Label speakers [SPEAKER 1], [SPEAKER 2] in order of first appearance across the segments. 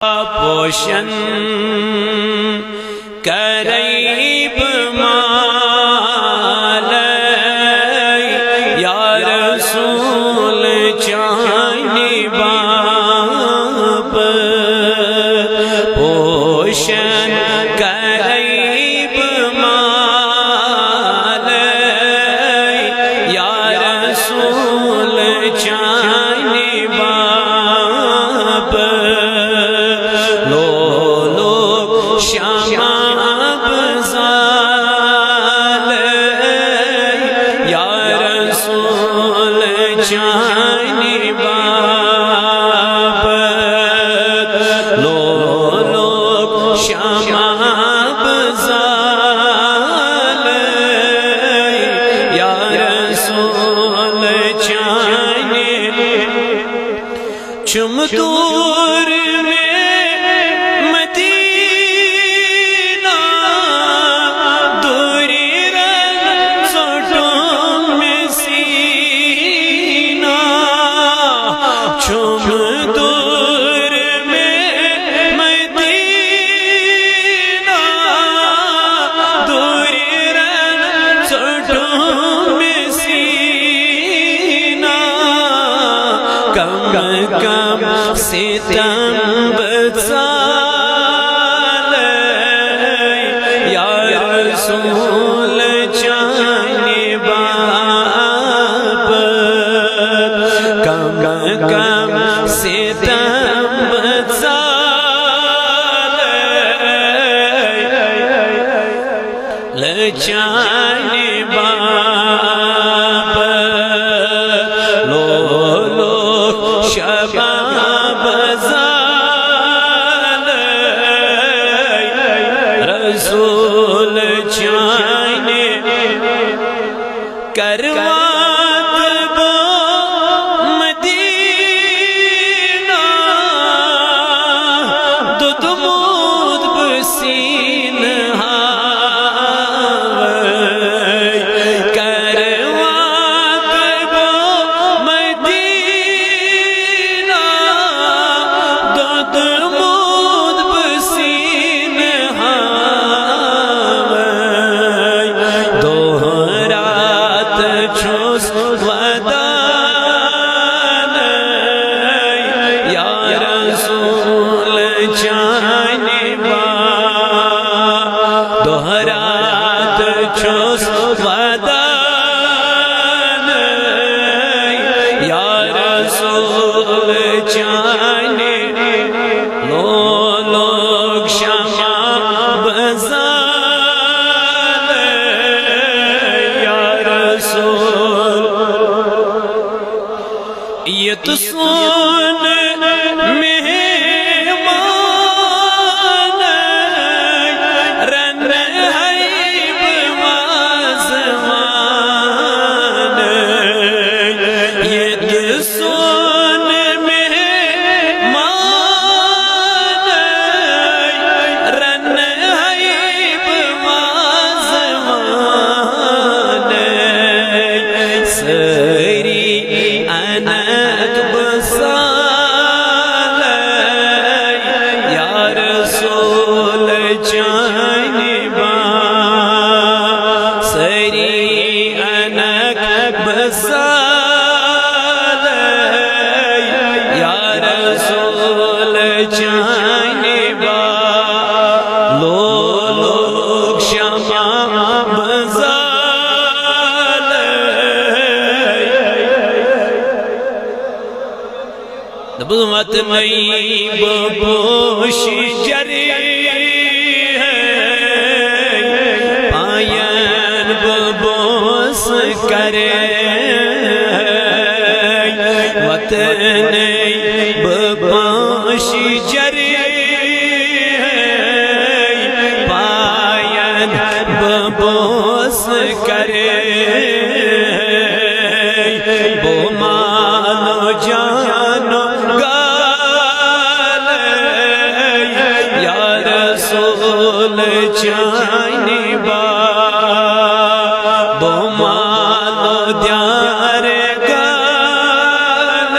[SPEAKER 1] پوشن کریب مال یا رسول چانی باپ پوشن کریب مال یا رسول چانی باپ چانی باپ لولو شماب زال یا رسول چانی چم دور میں مدینہ دوری رن سوٹوں میں سینہ چم دور میں مدینہ دوری رن سوٹوں میں سینہ کم کم ستم بزال یا رسول چانی باپ کم کم ستم بزال چانی باپ لولو شباب زال رسول چانی کروات بو مدینہ دودمود بسین دہرات چھوس ودان یا رسول چانی لولو شمع بزال یا رسول یہ تو سون بزال یا رسول چانی باپ لولو شمع بزال نبوت مئی بپوش جری پائن ببوس کرے وطن بپوش جری پائن ببوس کرے بو مانو جانو گال یا رسول چانی باپ بو مانو دیار گال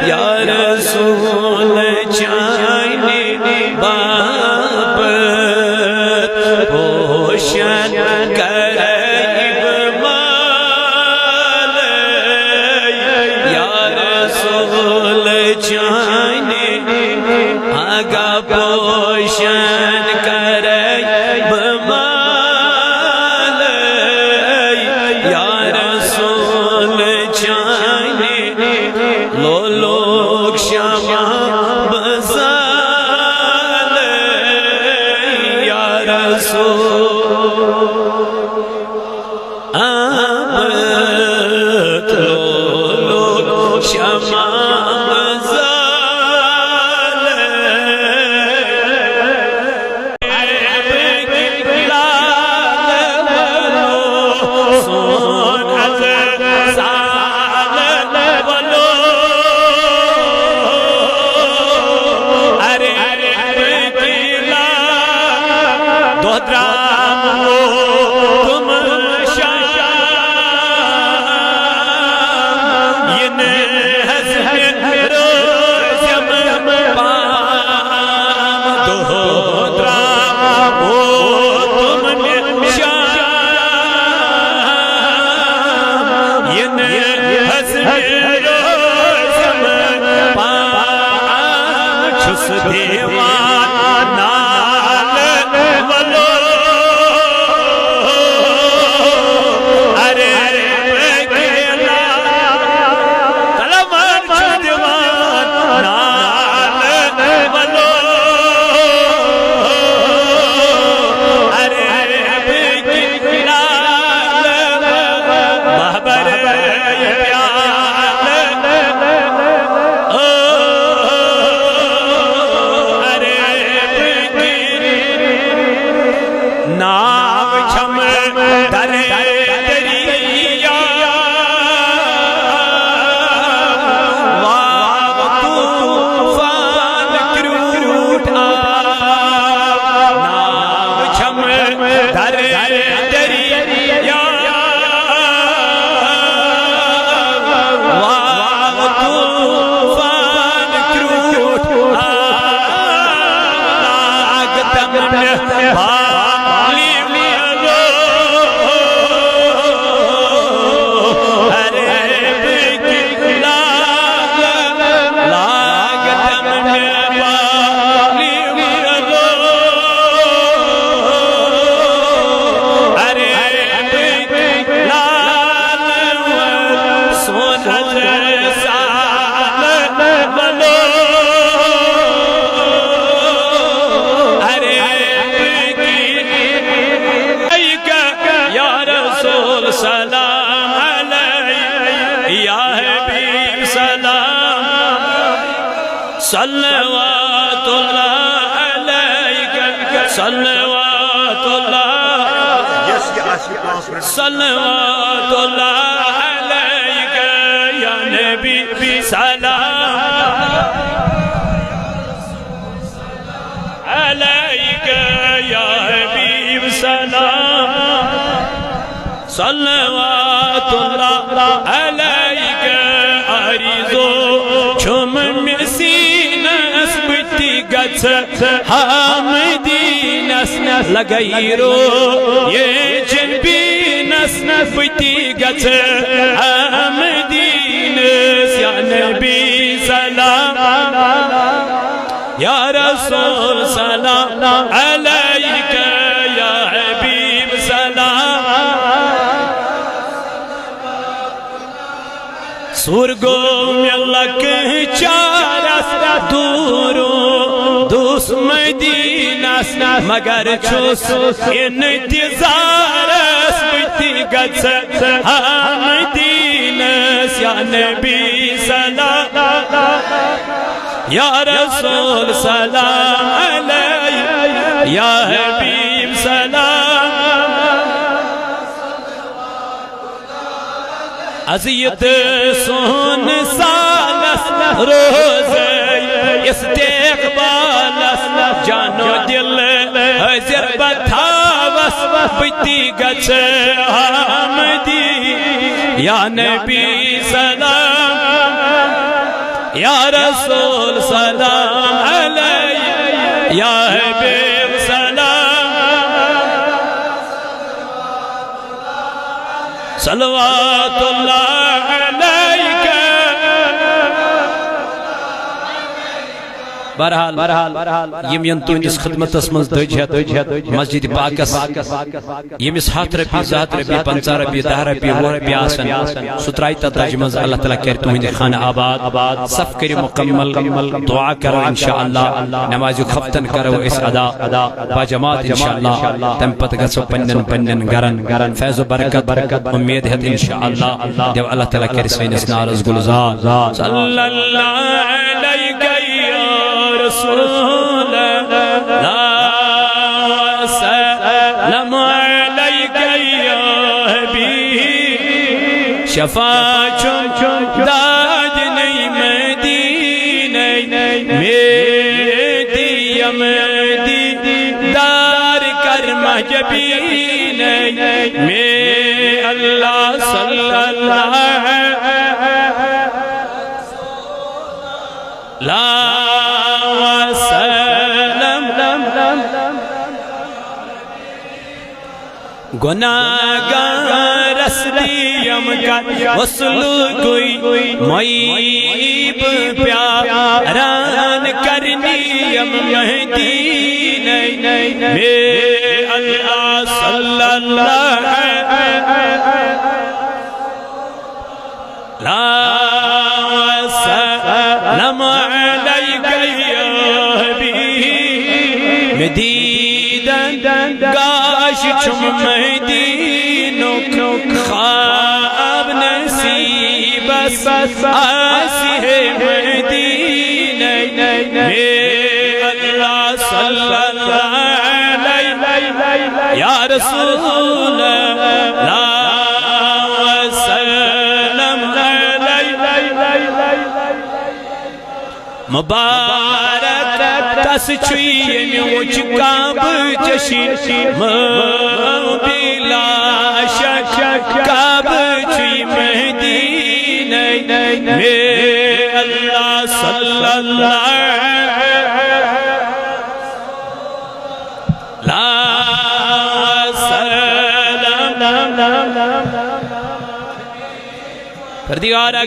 [SPEAKER 1] یا رسول چانی شاینی بابت پوشن کریب مال یا رسول شاینی آگا پوشن کریب مال یا رسول شاینی لولوک شما بزال یا رسول آمد لولوک شما بزال سون از سال ولو دودرامو تم شام ین حسن روزم پام دودرامو تم شام ین حسن روزم پام چھس دیوان صلوات اللہ علیک صلوات اللہ صلوات اللہ علیک یا نبی سلام علیک یا حبیب سلام صلوات اللہ علیک عریضو چھم مسینس بتی گچ حامدینس لگئیرو یہ جنبینس بتی گچ حامدینس یا نبی سلام یا رسول سلام علیک یا حبیب سلام سورگو میں اللہ کے چارس دورو دوس مدینس مگر چھوس انتظارس بتی گچ حامدینس یا نبی سلام یا رسول سلام علیہ یا حبیب سلام عزیت سون سالس روز استقبالس جانو دل حضر بتھاوس بتی گچ حامدی یا نبی سلام یا رسول سلام علیک یا حبیب سلام صلوات اللہ علیک بہرحال یم ین تہندس خدمتس مز دج مسجد پاکس یمس 7 رۄپیہِ 2 رۄپیہِ 50 رۄپیہِ 10 رۄپیہِ 20 رۄپیہِ آسن سُہ ترٛایہِ تتھ دجہِ منٛز اللہ تعالیٰ کرِ تُہنٛدِ خانہ آباد صف کٔرِو مکمل دعا کرو انشاءاللہ نمازِ خفتن کرو أسۍ ادا باجماعت انشاءاللہ تمہِ پتہٕ گژھو پننٮ۪ن گرن فیض و برکت امید ہیتھ انشاءاللہ دیو اللہ تعالیٰ کرِ سٲنِس نارس گُلزار صلی اللہ علیہ رسول اللہ سلام علیک یا حبیب شفاعت داد نہیں مدینہ میری دیدار کر محجبین میں اللہ صلی اللہ گناہگار رسلیم کا وصل کوئی معیب پیاران کرنیم مہدین میں اللہ صلی اللہ سلام علیک یا حبیب مدیدن گاش چم مدینو خواب نصیب آسی ہے مدینہ میں اللہ صلی اللہ علیہ یا رسول اللہ مبارک تس چھوئی میں وچ کعب جشی بلا شک کعب چھوئی مدینہ میں اللہ صلی اللہ سلام پردگارہ